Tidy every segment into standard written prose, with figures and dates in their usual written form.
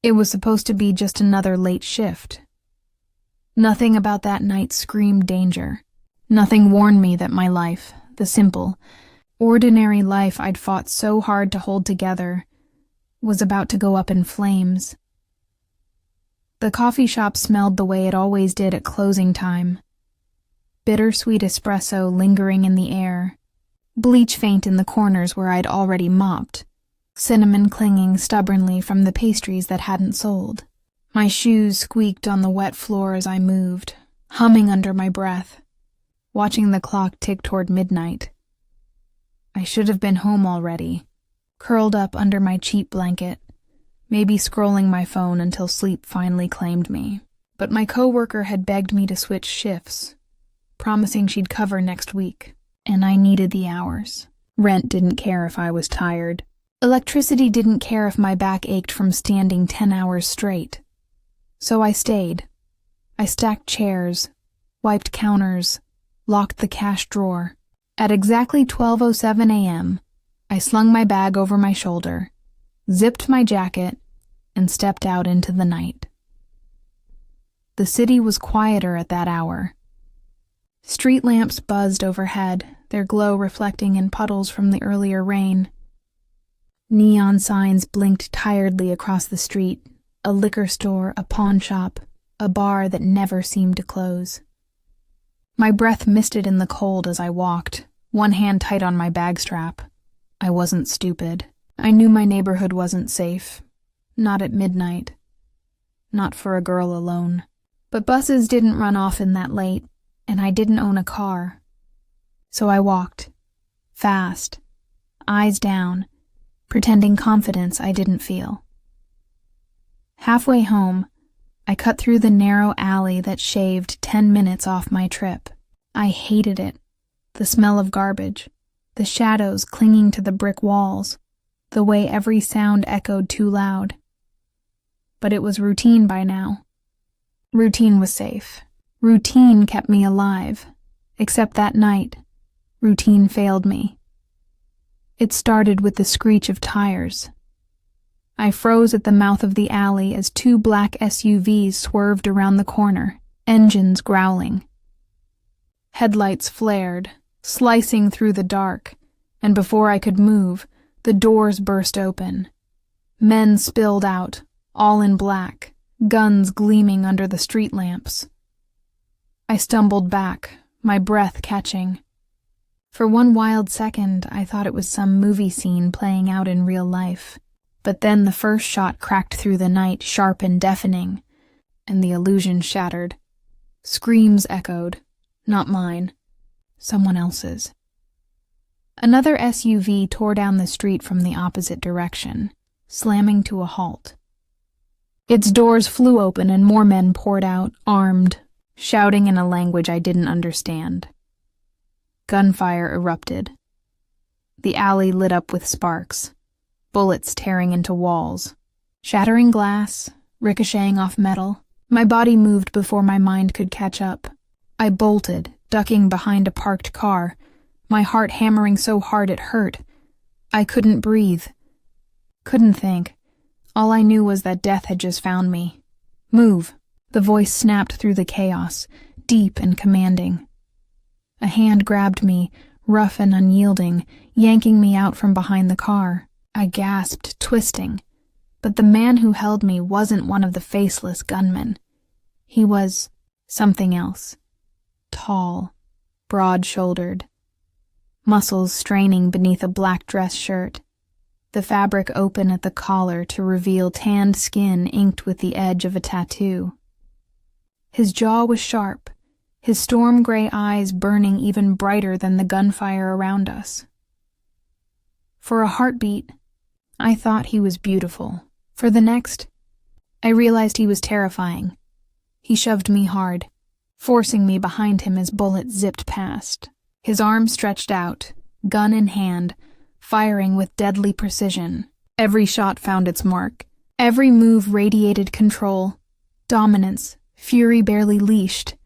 It was supposed to be just another late shift. Nothing about that night screamed danger. Nothing warned me that my life, the simple, ordinary life I'd fought so hard to hold together, was about to go up in flames. The coffee shop smelled the way it always did at closing time. Bittersweet espresso lingering in the air, bleach faint in the corners where I'd already mopped, cinnamon clinging stubbornly from the pastries that hadn't sold. My shoes squeaked on the wet floor as I moved, humming under my breath, watching the clock tick toward midnight. I should have been home already, curled up under my cheap blanket, maybe scrolling my phone until sleep finally claimed me. But my coworker had begged me to switch shifts, promising she'd cover next week, and I needed the hours. Rent didn't care if I was tired. Electricity didn't care if my back ached from standing 10 hours straight. So I stayed. I stacked chairs, wiped counters, locked the cash drawer. At exactly 12:07 a.m., I slung my bag over my shoulder, zipped my jacket, and stepped out into the night. The city was quieter at that hour. Street lamps buzzed overhead, their glow reflecting in puddles from the earlier rain. Neon signs blinked tiredly across the street, a liquor store, a pawn shop, a bar that never seemed to close. My breath misted in the cold as I walked, one hand tight on my bag strap. I wasn't stupid. I knew my neighborhood wasn't safe. Not at midnight. Not for a girl alone. But buses didn't run often that late, and I didn't own a car. So I walked, fast, eyes down, pretending confidence I didn't feel. Halfway home, I cut through the narrow alley that shaved 10 minutes off my trip. I hated it. The smell of garbage, the shadows clinging to the brick walls, the way every sound echoed too loud. But it was routine by now. Routine was safe. Routine kept me alive. Except that night, routine failed me. It started with the screech of tires. I froze at the mouth of the alley as two black SUVs swerved around the corner, engines growling. Headlights flared, slicing through the dark, and before I could move, the doors burst open. Men spilled out, all in black, guns gleaming under the street lamps. I stumbled back, my breath catching. For one wild second, I thought it was some movie scene playing out in real life. But then the first shot cracked through the night, sharp and deafening, and the illusion shattered. Screams echoed, not mine, someone else's. Another SUV tore down the street from the opposite direction, slamming to a halt. Its doors flew open and more men poured out, armed, shouting in a language I didn't understand. Gunfire erupted. The alley lit up with sparks. Bullets tearing into walls, shattering glass, ricocheting off metal. My body moved before my mind could catch up. I bolted, ducking behind a parked car, my heart hammering so hard it hurt. I couldn't breathe. Couldn't think. All I knew was that death had just found me. Move. The voice snapped through the chaos, deep and commanding. A hand grabbed me, rough and unyielding, yanking me out from behind the car. I gasped, twisting, but the man who held me wasn't one of the faceless gunmen. He was something else. Tall, broad-shouldered, muscles straining beneath a black dress shirt, the fabric open at the collar to reveal tanned skin inked with the edge of a tattoo. His jaw was sharp, his storm-gray eyes burning even brighter than the gunfire around us. For a heartbeat, I thought he was beautiful. For the next, I realized he was terrifying. He shoved me hard, forcing me behind him as bullets zipped past. His arm stretched out, gun in hand, firing with deadly precision. Every shot found its mark. Every move radiated control, dominance, fury barely leashed.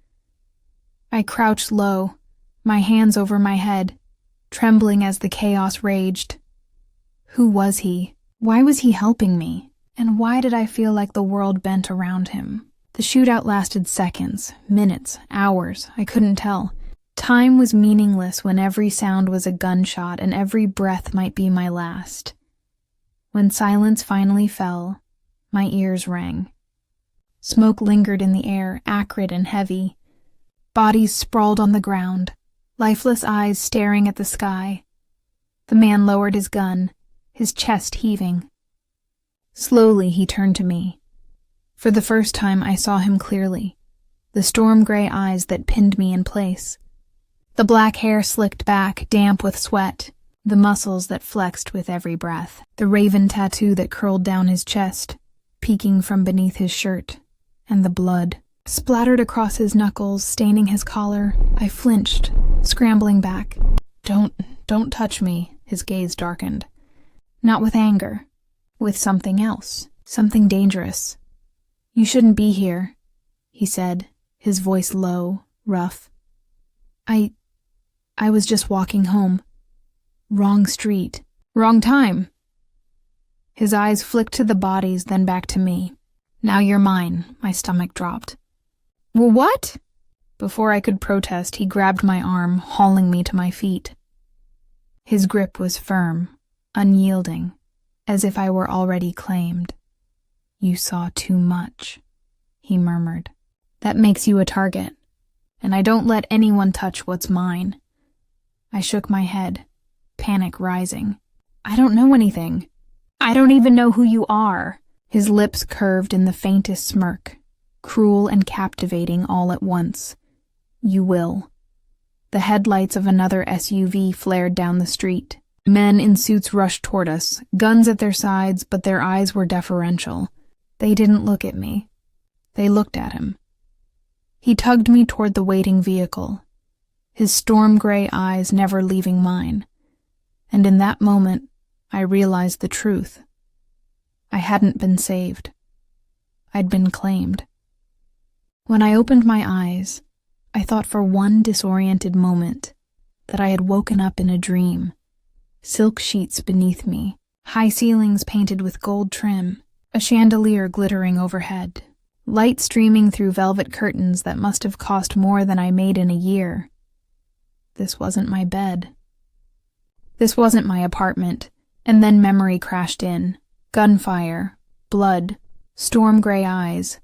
I crouched low, my hands over my head, trembling as the chaos raged. Who was he? Why was he helping me? And why did I feel like the world bent around him? The shootout lasted seconds, minutes, hours, I couldn't tell. Time was meaningless when every sound was a gunshot and every breath might be my last. When silence finally fell, my ears rang. Smoke lingered in the air, acrid and heavy. Bodies sprawled on the ground, lifeless eyes staring at the sky. The man lowered his gun, his chest heaving. Slowly he turned to me. For the first time I saw him clearly, the storm-gray eyes that pinned me in place. The black hair slicked back, damp with sweat, the muscles that flexed with every breath, the raven tattoo that curled down his chest, peeking from beneath his shirt, and the blood splattered across his knuckles, staining his collar. I flinched, scrambling back. Don't touch me, his gaze darkened. Not with anger, with something else, something dangerous. You shouldn't be here, he said, his voice low, rough. I was just walking home. Wrong street. Wrong time. His eyes flicked to the bodies, then back to me. Now you're mine, my stomach dropped. Well, what? Before I could protest, he grabbed my arm, hauling me to my feet. His grip was firm, unyielding, as if I were already claimed. You saw too much, he murmured. That makes you a target, and I don't let anyone touch what's mine. I shook my head, panic rising. I don't know anything. I don't even know who you are. His lips curved in the faintest smirk, cruel and captivating all at once. You will. The headlights of another SUV flared down the street. Men in suits rushed toward us, guns at their sides, but their eyes were deferential. They didn't look at me. They looked at him. He tugged me toward the waiting vehicle, his storm-gray eyes never leaving mine. And in that moment, I realized the truth. I hadn't been saved. I'd been claimed. When I opened my eyes, I thought for one disoriented moment that I had woken up in a dream. Silk sheets beneath me, high ceilings painted with gold trim, a chandelier glittering overhead, light streaming through velvet curtains that must have cost more than I made in a year. This wasn't my bed. This wasn't my apartment, and then memory crashed in. Gunfire, blood, storm-gray eyes,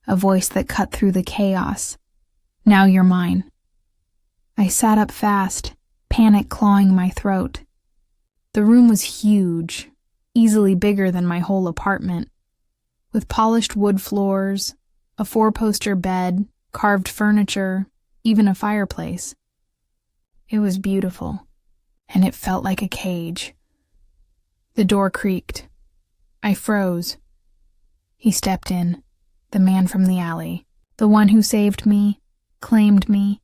a voice that cut through the chaos. Now you're mine. I sat up fast, panic clawing my throat. The room was huge, easily bigger than my whole apartment, with polished wood floors, a 4-poster bed, carved furniture, even a fireplace. It was beautiful, and it felt like a cage. The door creaked. I froze. He stepped in, the man from the alley, the one who saved me, claimed me,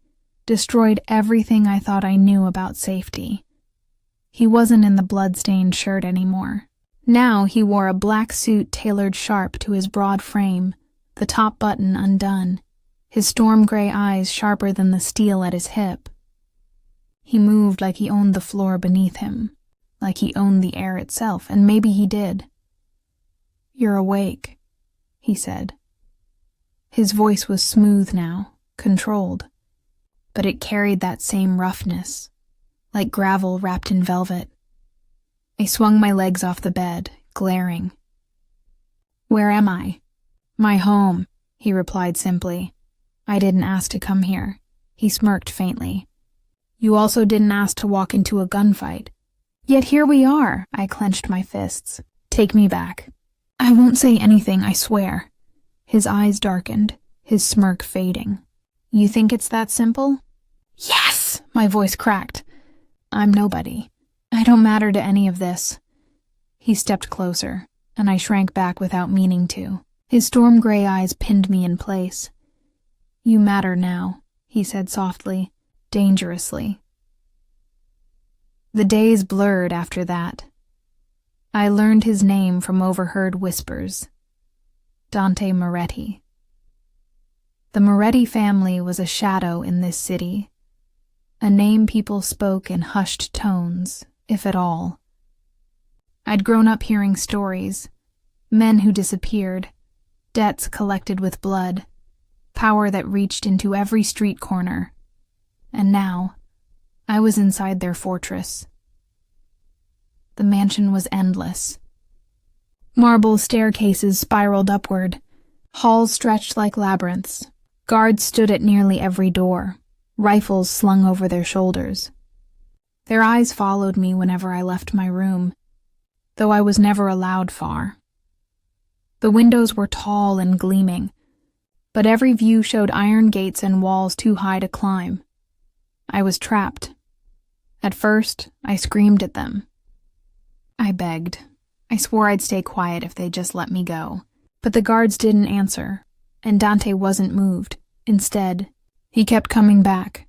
destroyed everything I thought I knew about safety. He wasn't in the blood-stained shirt anymore. Now he wore a black suit tailored sharp to his broad frame, the top button undone, his storm-gray eyes sharper than the steel at his hip. He moved like he owned the floor beneath him, like he owned the air itself, and maybe he did. You're awake, he said. His voice was smooth now, controlled, but it carried that same roughness, like gravel wrapped in velvet. I swung my legs off the bed, glaring. Where am I? My home, he replied simply. I didn't ask to come here. He smirked faintly. You also didn't ask to walk into a gunfight. Yet here we are, I clenched my fists. Take me back. I won't say anything, I swear. His eyes darkened, his smirk fading. You think it's that simple? Yes! My voice cracked. I'm nobody. I don't matter to any of this. He stepped closer, and I shrank back without meaning to. His storm-gray eyes pinned me in place. You matter now, he said softly, dangerously. The days blurred after that. I learned his name from overheard whispers. Dante Moretti. The Moretti family was a shadow in this city, a name people spoke in hushed tones, if at all. I'd grown up hearing stories, Men who disappeared, debts collected with blood, power that reached into every street corner. And now, I was inside their fortress. The mansion was endless. Marble staircases spiraled upward. Halls stretched like labyrinths. Guards stood at nearly every door, rifles slung over their shoulders. Their eyes followed me whenever I left my room, though I was never allowed far. The windows were tall and gleaming, but every view showed iron gates and walls too high to climb. I was trapped. At first, I screamed at them. I begged. I swore I'd stay quiet if they'd just let me go. But the guards didn't answer, and Dante wasn't moved. Instead, he kept coming back.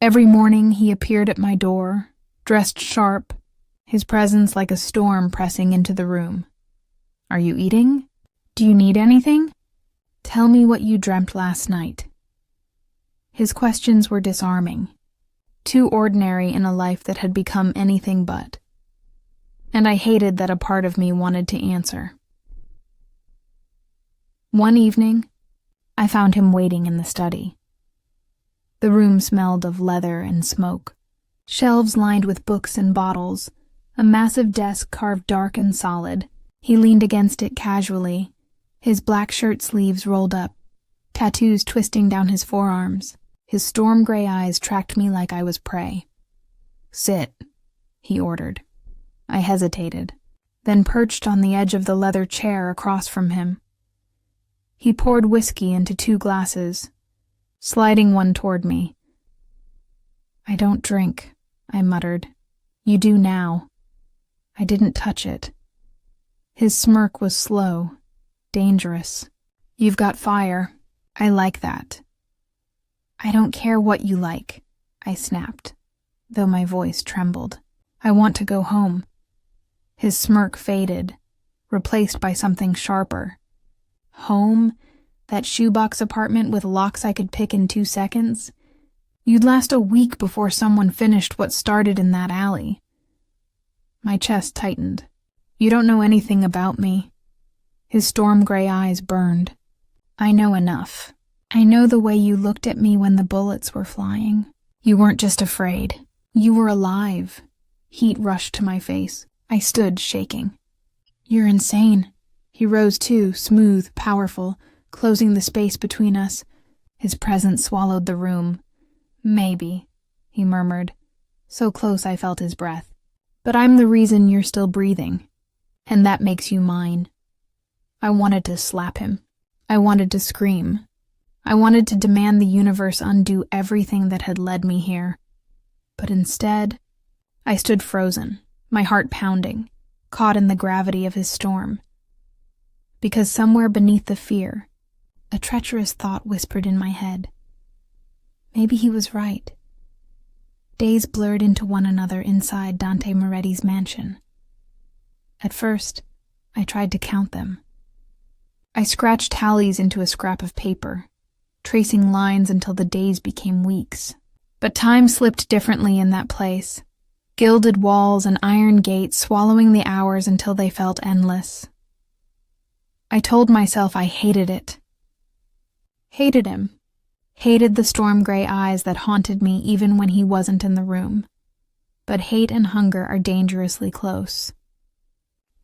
Every morning he appeared at my door, dressed sharp, his presence like a storm pressing into the room. "Are you eating? Do you need anything? Tell me what you dreamt last night." His questions were disarming, too ordinary in a life that had become anything but. And I hated that a part of me wanted to answer. One evening, I found him waiting in the study. The room smelled of leather and smoke. Shelves lined with books and bottles, a massive desk carved dark and solid. He leaned against it casually, his black shirt sleeves rolled up, tattoos twisting down his forearms. His storm gray eyes tracked me like I was prey. "Sit," he ordered. I hesitated, then perched on the edge of the leather chair across from him. He poured whiskey into 2 glasses, sliding one toward me. "I don't drink," I muttered. "You do now." I didn't touch it. His smirk was slow, dangerous. "You've got fire. I like that." "I don't care what you like," I snapped, though my voice trembled. "I want to go home." His smirk faded, replaced by something sharper. Home? That shoebox apartment with locks I could pick in 2 seconds? You'd last a week before someone finished what started in that alley. My chest tightened. "You don't know anything about me." His storm gray eyes burned. "I know enough. I know the way you looked at me when the bullets were flying. You weren't just afraid. You were alive." Heat rushed to my face. I stood, shaking. "You're insane." He rose too, smooth, powerful, closing the space between us. His presence swallowed the room. "Maybe," he murmured, so close I felt his breath. "But I'm the reason you're still breathing, and that makes you mine." I wanted to slap him. I wanted to scream. I wanted to demand the universe undo everything that had led me here. But instead, I stood frozen, my heart pounding, caught in the gravity of his storm. Because somewhere beneath the fear, a treacherous thought whispered in my head. Maybe he was right. Days blurred into one another inside Dante Moretti's mansion. At first, I tried to count them. I scratched tallies into a scrap of paper, tracing lines until the days became weeks. But time slipped differently in that place. Gilded walls and iron gates swallowing the hours until they felt endless. I told myself I hated it. Hated him. Hated the storm gray eyes that haunted me even when he wasn't in the room. But hate and hunger are dangerously close.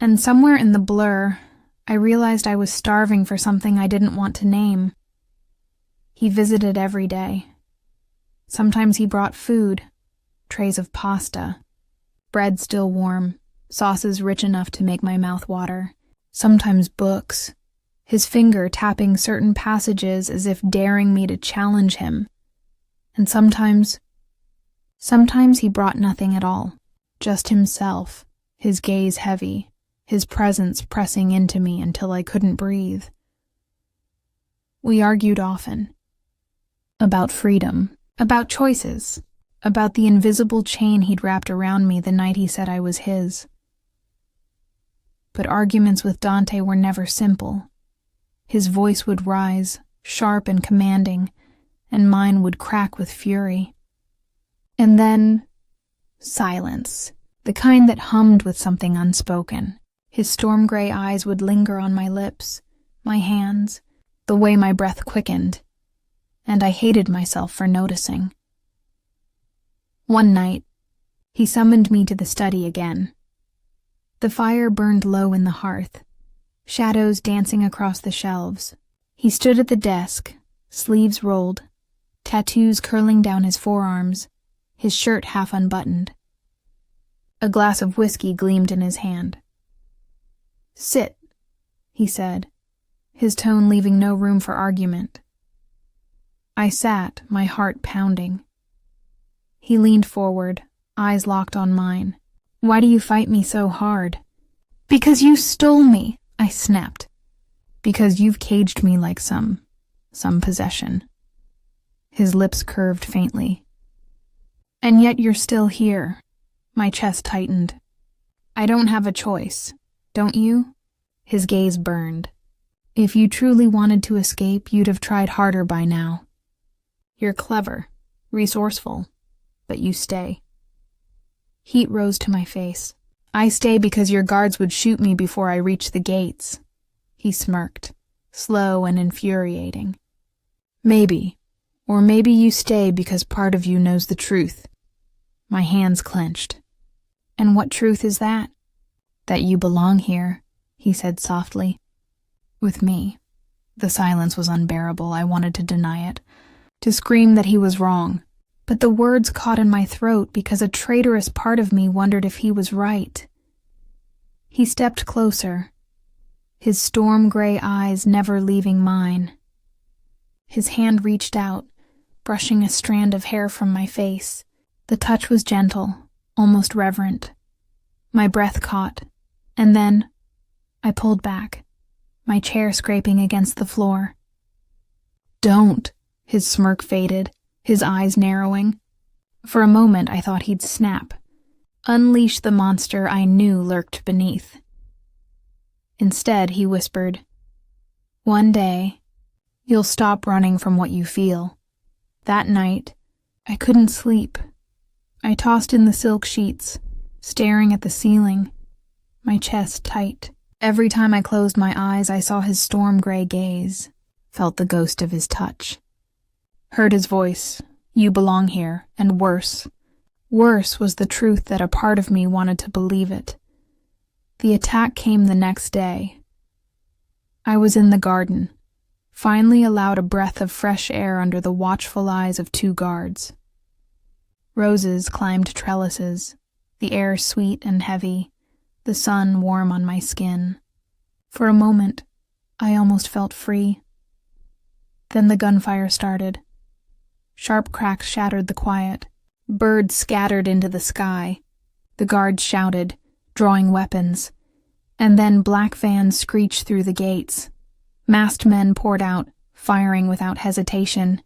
And somewhere in the blur, I realized I was starving for something I didn't want to name. He visited every day. Sometimes he brought food, trays of pasta, bread still warm, sauces rich enough to make my mouth water. Sometimes books, his finger tapping certain passages as if daring me to challenge him. And sometimes he brought nothing at all, just himself, his gaze heavy, his presence pressing into me until I couldn't breathe. We argued often. About freedom, about choices, about the invisible chain he'd wrapped around me the night he said I was his. But arguments with Dante were never simple. His voice would rise, sharp and commanding, and mine would crack with fury. And then, silence, the kind that hummed with something unspoken. His storm gray eyes would linger on my lips, my hands, the way my breath quickened, and I hated myself for noticing. One night, he summoned me to the study again. The fire burned low in the hearth, shadows dancing across the shelves. He stood at the desk, sleeves rolled, tattoos curling down his forearms, his shirt half unbuttoned. A glass of whiskey gleamed in his hand. "Sit," he said, his tone leaving no room for argument. I sat, my heart pounding. He leaned forward, eyes locked on mine. "Why do you fight me so hard?" "Because you stole me," I snapped. "Because you've caged me like some possession." His lips curved faintly. "And yet you're still here." My chest tightened. "I don't have a choice, don't you?" His gaze burned. "If you truly wanted to escape, you'd have tried harder by now. You're clever, resourceful, but you stay." Heat rose to my face. "I stay because your guards would shoot me before I reached the gates." He smirked, slow and infuriating. "Maybe, or maybe you stay because part of you knows the truth." My hands clenched. "And what truth is that?" "That you belong here," he said softly. "With me." The silence was unbearable. I wanted to deny it, to scream that he was wrong. But the words caught in my throat because a traitorous part of me wondered if he was right. He stepped closer, his storm-gray eyes never leaving mine. His hand reached out, brushing a strand of hair from my face. The touch was gentle, almost reverent. My breath caught, and then I pulled back, my chair scraping against the floor. "Don't!" His smirk faded, his eyes narrowing. For a moment I thought he'd snap, unleash the monster I knew lurked beneath. Instead, he whispered, "One day, you'll stop running from what you feel." That night, I couldn't sleep. I tossed in the silk sheets, staring at the ceiling, my chest tight. Every time I closed my eyes, I saw his storm-gray gaze, felt the ghost of his touch. Heard his voice, "You belong here," and worse. Worse was the truth that a part of me wanted to believe it. The attack came the next day. I was in the garden, finally allowed a breath of fresh air under the watchful eyes of 2 guards. Roses climbed trellises, the air sweet and heavy, the sun warm on my skin. For a moment, I almost felt free. Then the gunfire started. Sharp cracks shattered the quiet. Birds scattered into the sky. The guards shouted, drawing weapons. And then black vans screeched through the gates. Masked men poured out, firing without hesitation.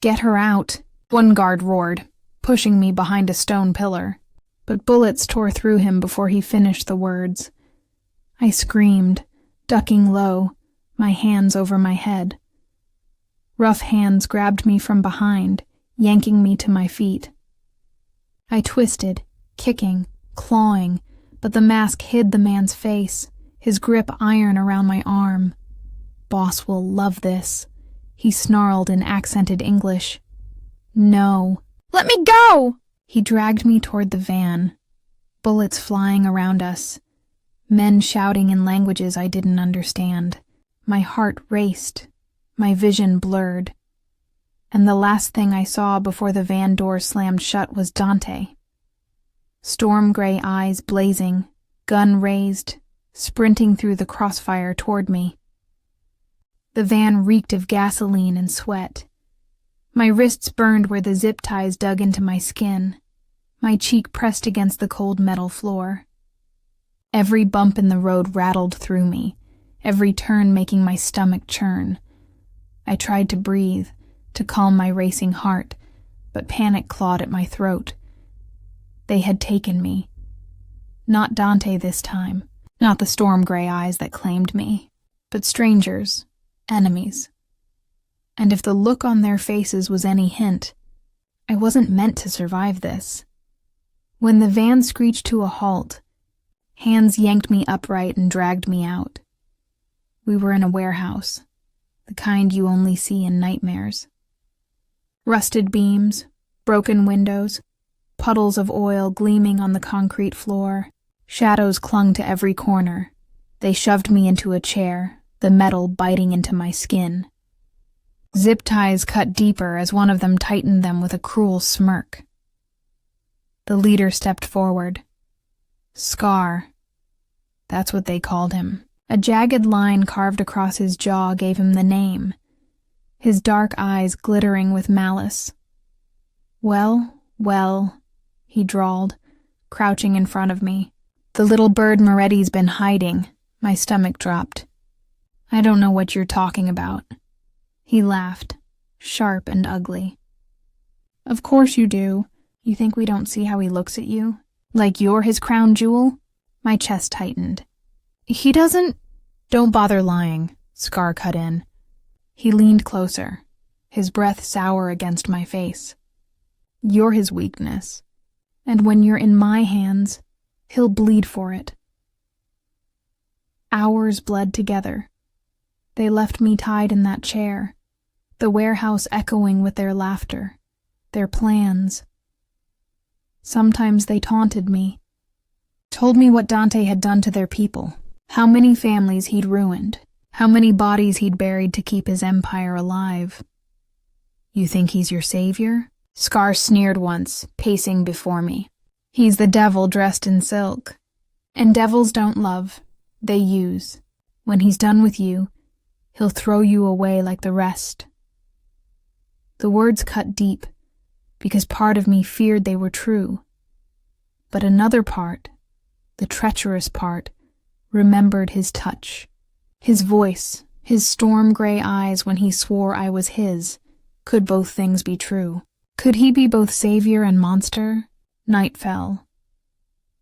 "Get her out," one guard roared, pushing me behind a stone pillar. But bullets tore through him before he finished the words. I screamed, ducking low, my hands over my head. Rough hands grabbed me from behind, yanking me to my feet. I twisted, kicking, clawing, but the mask hid the man's face, his grip iron around my arm. "Boss will love this," he snarled in accented English. "No." "Let me go!" He dragged me toward the van, bullets flying around us, men shouting in languages I didn't understand. My heart raced, my vision blurred, and the last thing I saw before the van door slammed shut was Dante. Storm-gray eyes blazing, gun raised, sprinting through the crossfire toward me. The van reeked of gasoline and sweat. My wrists burned where the zip ties dug into my skin. My cheek pressed against the cold metal floor. Every bump in the road rattled through me, every turn making my stomach churn. I tried to breathe, to calm my racing heart, but panic clawed at my throat. They had taken me. Not Dante this time, not the storm-gray eyes that claimed me, but strangers, enemies. And if the look on their faces was any hint, I wasn't meant to survive this. When the van screeched to a halt, Hands yanked me upright and dragged me out. We were in a warehouse, the kind you only see in nightmares. Rusted beams, broken windows, puddles of oil gleaming on the concrete floor. Shadows clung to every corner. They shoved me into a chair, the metal biting into my skin. Zip ties cut deeper as one of them tightened them with a cruel smirk. The leader stepped forward. Scar. That's what they called him. A jagged line carved across his jaw gave him the name, his dark eyes glittering with malice. Well, he drawled, crouching in front of me. The little bird Moretti's been hiding. My stomach dropped. I don't know what you're talking about. He laughed, sharp and ugly. Of course you do. You think we don't see how he looks at you? Like you're his crown jewel? My chest tightened. He doesn't... Don't bother lying, Scar cut in. He leaned closer, his breath sour against my face. You're his weakness. And when you're in my hands, he'll bleed for it. Hours bled together. They left me tied in that chair, the warehouse echoing with their laughter, their plans. Sometimes they taunted me, told me what Dante had done to their people, how many families he'd ruined, how many bodies he'd buried to keep his empire alive. You think he's your savior? Scar sneered once, pacing before me. He's the devil dressed in silk. And devils don't love, they use. When he's done with you, he'll throw you away like the rest. The words cut deep, because part of me feared they were true. But another part, the treacherous part, remembered his touch, his voice, his storm-gray eyes when he swore I was his. Could both things be true? Could he be both savior and monster? Night fell.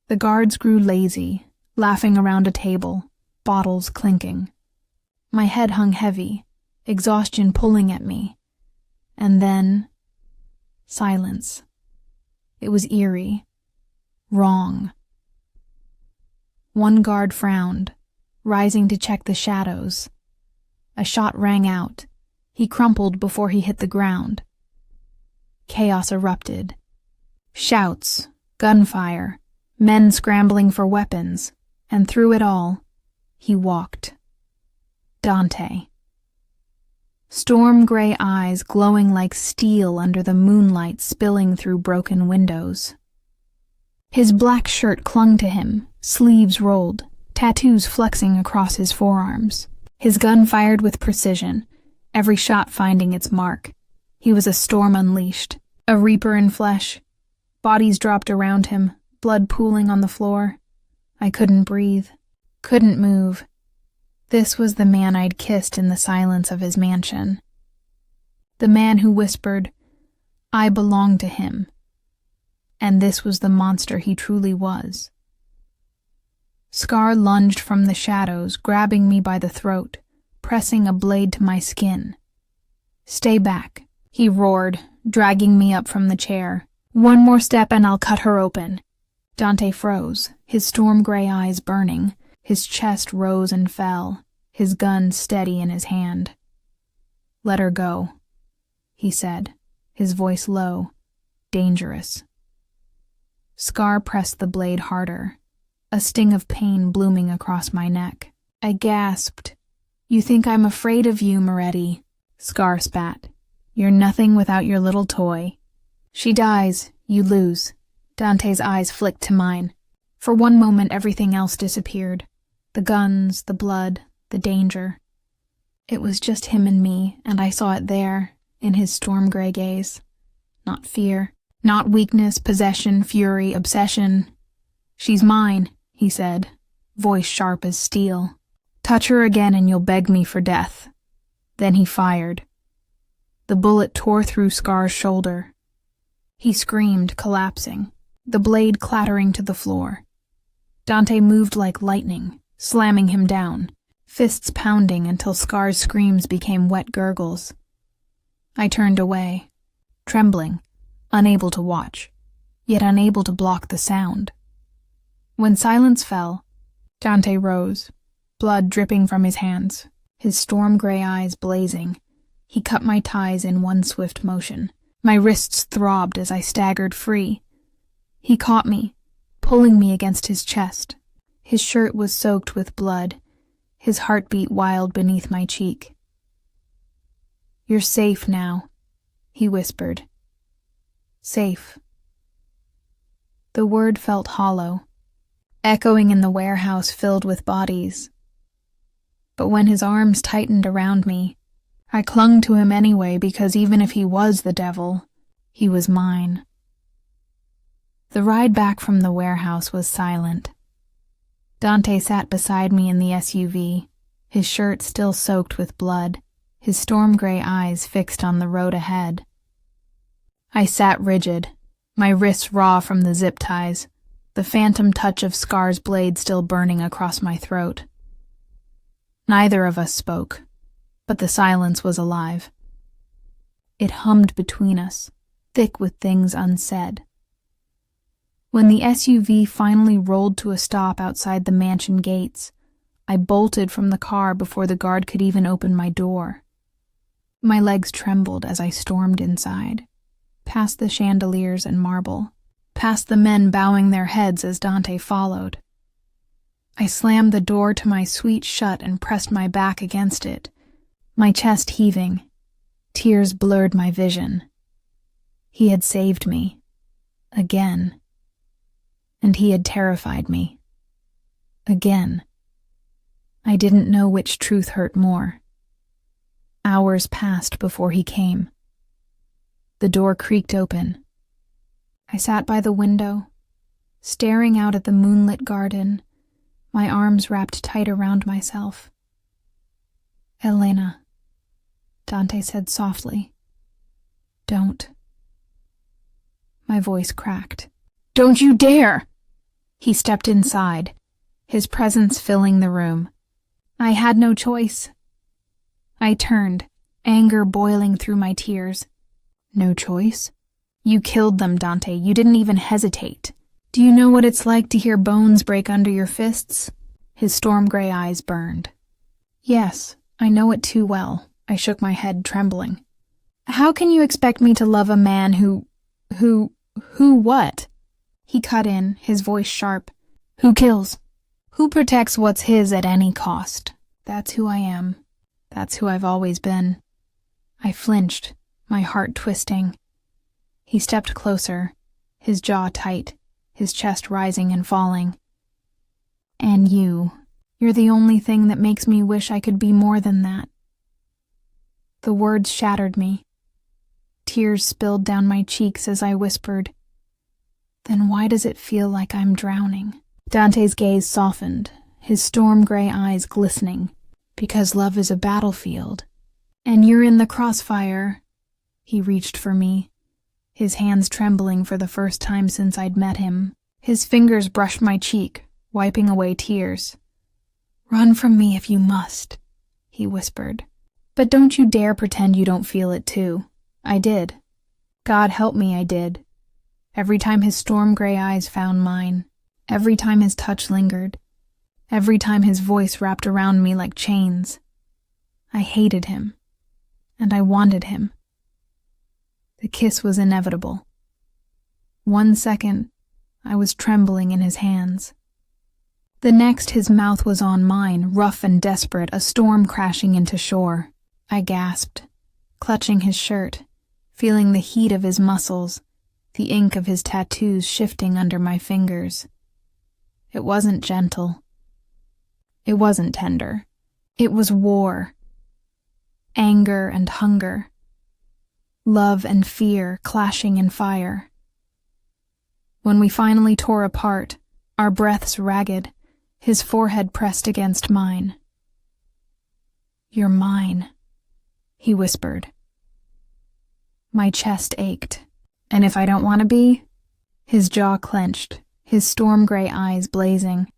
The guards grew lazy, laughing around a table, bottles clinking. My head hung heavy, exhaustion pulling at me. And then... silence. It was eerie. Wrong. One guard frowned, rising to check the shadows. A shot rang out. He crumpled before he hit the ground. Chaos erupted. Shouts, gunfire, men scrambling for weapons, and through it all, he walked. Dante. Storm-gray eyes glowing like steel under the moonlight spilling through broken windows. His black shirt clung to him, sleeves rolled, tattoos flexing across his forearms. His gun fired with precision, every shot finding its mark. He was a storm unleashed, a reaper in flesh. Bodies dropped around him, blood pooling on the floor. I couldn't breathe, couldn't move. This was the man I'd kissed in the silence of his mansion. The man who whispered, I belong to him. And this was the monster he truly was. Scar lunged from the shadows, grabbing me by the throat, pressing a blade to my skin. Stay back, he roared, dragging me up from the chair. One more step and I'll cut her open. Dante froze, his storm-gray eyes burning. His chest rose and fell, his gun steady in his hand. Let her go, he said, his voice low, dangerous. Scar pressed the blade harder, a sting of pain blooming across my neck. I gasped. You think I'm afraid of you, Moretti? Scar spat. You're nothing without your little toy. She dies, you lose. Dante's eyes flicked to mine. For one moment everything else disappeared. The guns, the blood, the danger. It was just him and me, and I saw it there, in his storm-gray gaze. Not fear, not weakness, possession, fury, obsession. She's mine, he said, voice sharp as steel. Touch her again and you'll beg me for death. Then he fired. The bullet tore through Scar's shoulder. He screamed, collapsing, the blade clattering to the floor. Dante moved like lightning, slamming him down, fists pounding until Scar's screams became wet gurgles. I turned away, trembling, unable to watch, yet unable to block the sound. When silence fell, Dante rose, blood dripping from his hands, his storm-gray eyes blazing. He cut my ties in one swift motion. My wrists throbbed as I staggered free. He caught me, pulling me against his chest. His shirt was soaked with blood, his heartbeat wild beneath my cheek. "You're safe now," he whispered. "Safe." The word felt hollow, echoing in the warehouse filled with bodies. But when his arms tightened around me, I clung to him anyway because even if he was the devil, he was mine. The ride back from the warehouse was silent. Dante sat beside me in the SUV, his shirt still soaked with blood, his storm-gray eyes fixed on the road ahead. I sat rigid, my wrists raw from the zip ties, the phantom touch of Scar's blade still burning across my throat. Neither of us spoke, but the silence was alive. It hummed between us, thick with things unsaid. When the SUV finally rolled to a stop outside the mansion gates, I bolted from the car before the guard could even open my door. My legs trembled as I stormed inside, past the chandeliers and marble, past the men bowing their heads as Dante followed. I slammed the door to my suite shut and pressed my back against it, my chest heaving. Tears blurred my vision. He had saved me. Again. And he had terrified me. Again. I didn't know which truth hurt more. Hours passed before he came. The door creaked open. I sat by the window, staring out at the moonlit garden, my arms wrapped tight around myself. "Elena," Dante said softly. "Don't." My voice cracked. "Don't you dare!" He stepped inside, his presence filling the room. I had no choice. I turned, anger boiling through my tears. "No choice? You killed them, Dante. You didn't even hesitate. Do you know what it's like to hear bones break under your fists?" His storm-gray eyes burned. "Yes, I know it too well." I shook my head, trembling. "How can you expect me to love a man who what?" He cut in, his voice sharp. "Who kills? Who protects what's his at any cost? That's who I am. That's who I've always been." I flinched, my heart twisting. He stepped closer, his jaw tight, his chest rising and falling. "And you're the only thing that makes me wish I could be more than that." The words shattered me. Tears spilled down my cheeks as I whispered, "Then why does it feel like I'm drowning?" Dante's gaze softened, his storm-gray eyes glistening. "Because love is a battlefield, and you're in the crossfire." He reached for me, his hands trembling for the first time since I'd met him. His fingers brushed my cheek, wiping away tears. "Run from me if you must," he whispered. "But don't you dare pretend you don't feel it too." I did. God help me, I did. Every time his storm-gray eyes found mine, every time his touch lingered, every time his voice wrapped around me like chains. I hated him, and I wanted him. The kiss was inevitable. 1 second, I was trembling in his hands. The next, his mouth was on mine, rough and desperate, a storm crashing into shore. I gasped, clutching his shirt, feeling the heat of his muscles, the ink of his tattoos shifting under my fingers. It wasn't gentle. It wasn't tender. It was war. Anger and hunger. Love and fear clashing in fire. When we finally tore apart, our breaths ragged, his forehead pressed against mine. "You're mine," he whispered. My chest ached. "And if I don't want to be?" His jaw clenched, his storm-gray eyes blazing.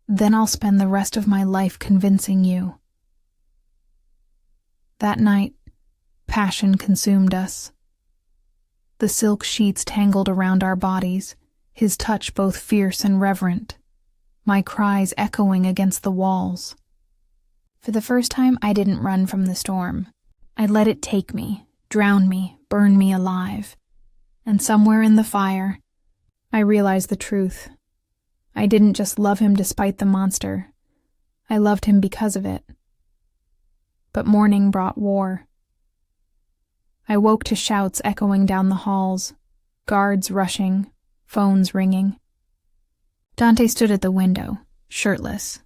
"Then I'll spend the rest of my life convincing you." That night, passion consumed us. The silk sheets tangled around our bodies, his touch both fierce and reverent. my cries echoing against the walls. For the first time, I didn't run from the storm. I let it take me, drown me, burn me alive. And somewhere in the fire, I realized the truth. I didn't just love him despite the monster. I loved him because of it. But morning brought war. I woke to shouts echoing down the halls, guards rushing, phones ringing. Dante stood at the window, shirtless.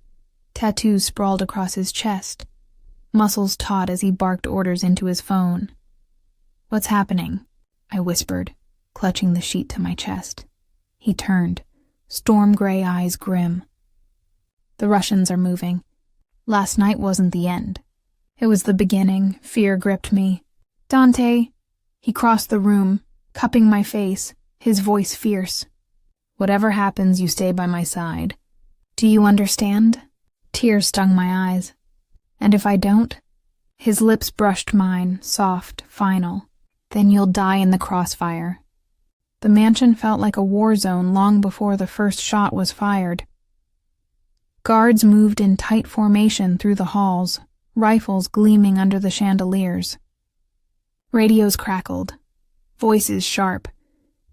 Tattoos sprawled across his chest, muscles taut as he barked orders into his phone. "What's happening?" I whispered, clutching the sheet to my chest. He turned, storm-gray eyes grim. "The Russians are moving. Last night wasn't the end. It was the beginning." Fear gripped me. "Dante!" He crossed the room, cupping my face, his voice fierce. "Whatever happens, you stay by my side. Do you understand?" Tears stung my eyes. "And if I don't?" His lips brushed mine, soft, final. "Then you'll die in the crossfire." The mansion felt like a war zone long before the first shot was fired. Guards moved in tight formation through the halls, rifles gleaming under the chandeliers. Radios crackled, voices sharp,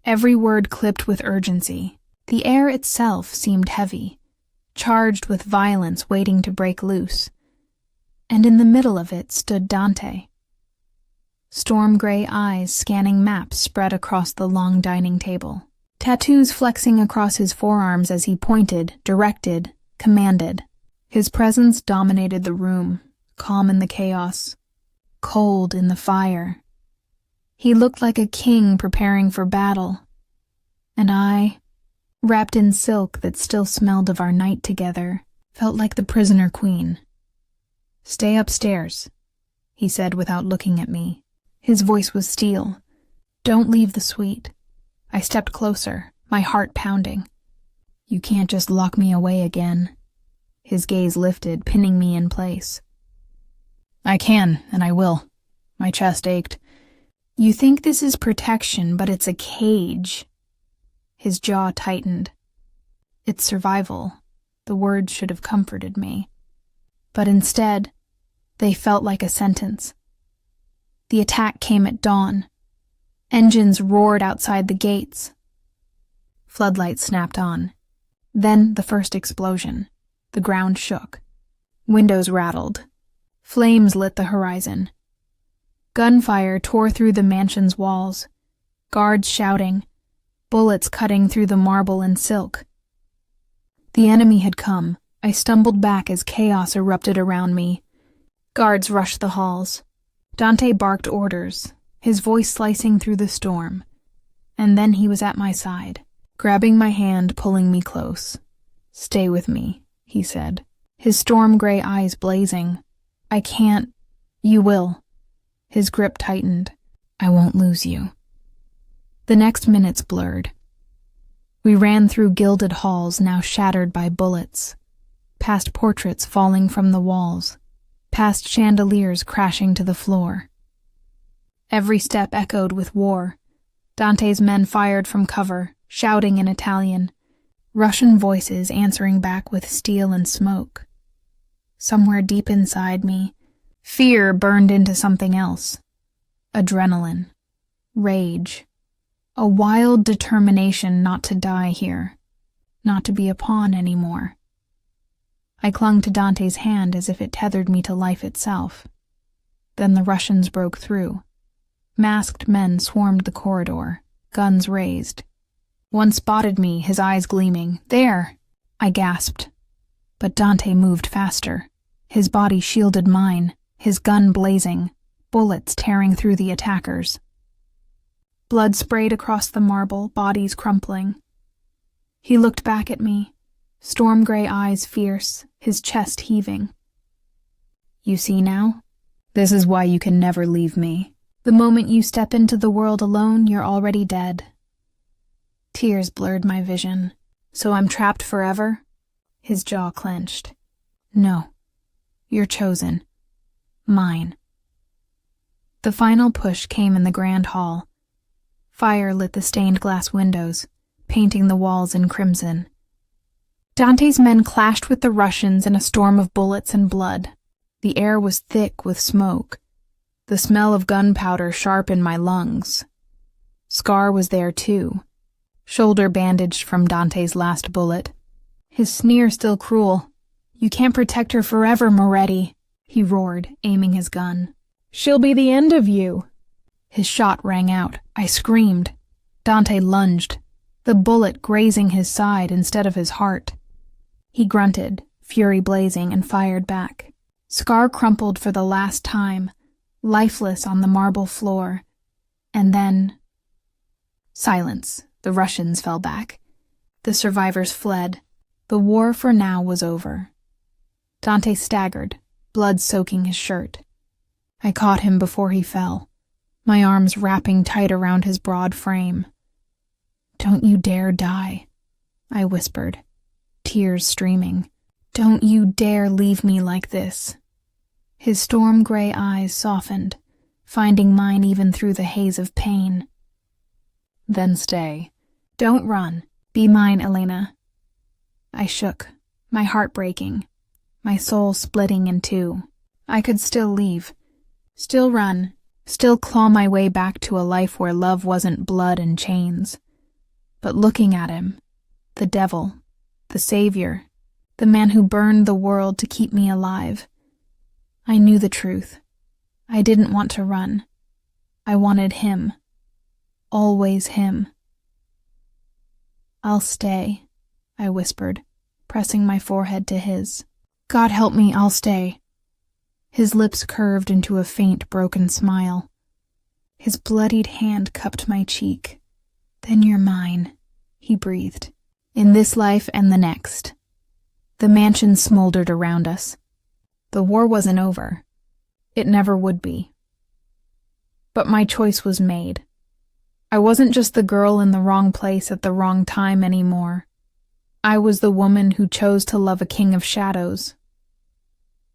every word clipped with urgency. The air itself seemed heavy, charged with violence waiting to break loose. And in the middle of it stood Dante. Storm-gray eyes scanning maps spread across the long dining table. Tattoos flexing across his forearms as he pointed, directed, commanded. His presence dominated the room, calm in the chaos, cold in the fire. He looked like a king preparing for battle. And I, wrapped in silk that still smelled of our night together, felt like the prisoner queen. "Stay upstairs," he said without looking at me. His voice was steel. "Don't leave the suite." I stepped closer, my heart pounding. "You can't just lock me away again." His gaze lifted, pinning me in place. "I can, and I will." My chest ached. "You think this is protection, but it's a cage." His jaw tightened. "It's survival." The words should have comforted me. But instead, they felt like a sentence. The attack came at dawn. Engines roared outside the gates. Floodlights snapped on. Then the first explosion. The ground shook. Windows rattled. Flames lit the horizon. Gunfire tore through the mansion's walls. Guards shouting. Bullets cutting through the marble and silk. The enemy had come. I stumbled back as chaos erupted around me. Guards rushed the halls. Dante barked orders, his voice slicing through the storm. And then he was at my side, grabbing my hand, pulling me close. "Stay with me," he said, his storm-gray eyes blazing. "I can't." "You will." His grip tightened. "I won't lose you." The next minutes blurred. We ran through gilded halls now shattered by bullets, past portraits falling from the walls, past chandeliers crashing to the floor. Every step echoed with war. Dante's men fired from cover, shouting in Italian, Russian voices answering back with steel and smoke. Somewhere deep inside me, fear burned into something else. Adrenaline, rage, a wild determination not to die here, not to be a pawn anymore. I clung to Dante's hand as if it tethered me to life itself. Then the Russians broke through. Masked men swarmed the corridor, guns raised. One spotted me, his eyes gleaming. "There!" I gasped. But Dante moved faster. His body shielded mine, his gun blazing, bullets tearing through the attackers. Blood sprayed across the marble, bodies crumpling. He looked back at me, storm-gray eyes fierce, his chest heaving. "You see now? This is why you can never leave me. The moment you step into the world alone, you're already dead." Tears blurred my vision. "So I'm trapped forever?" His jaw clenched. "No. You're chosen. Mine." The final push came in the grand hall. Fire lit the stained glass windows, painting the walls in crimson. Dante's men clashed with the Russians in a storm of bullets and blood. The air was thick with smoke, the smell of gunpowder sharp in my lungs. Scar was there too, shoulder bandaged from Dante's last bullet. His sneer still cruel. "You can't protect her forever, Moretti," he roared, aiming his gun. "She'll be the end of you." His shot rang out. I screamed. Dante lunged, the bullet grazing his side instead of his heart. He grunted, fury blazing, and fired back. Scar crumpled for the last time, lifeless on the marble floor. And then... silence. The Russians fell back. The survivors fled. The war for now was over. Dante staggered, blood soaking his shirt. I caught him before he fell, my arms wrapping tight around his broad frame. "Don't you dare die," I whispered, tears streaming. "Don't you dare leave me like this." His storm gray eyes softened, finding mine even through the haze of pain. "Then stay. Don't run. Be mine, Elena." I shook, my heart breaking, my soul splitting in two. I could still leave, still run, still claw my way back to a life where love wasn't blood and chains. But looking at him, the devil, the savior, the man who burned the world to keep me alive, I knew the truth. I didn't want to run. I wanted him. Always him. "I'll stay," I whispered, pressing my forehead to his. "God help me, I'll stay." His lips curved into a faint, broken smile. His bloodied hand cupped my cheek. "Then you're mine," he breathed, "in this life and the next." The mansion smoldered around us. The war wasn't over. It never would be. But my choice was made. I wasn't just the girl in the wrong place at the wrong time anymore. I was the woman who chose to love a king of shadows.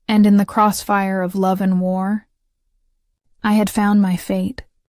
And in the crossfire of love and war, I had found my fate.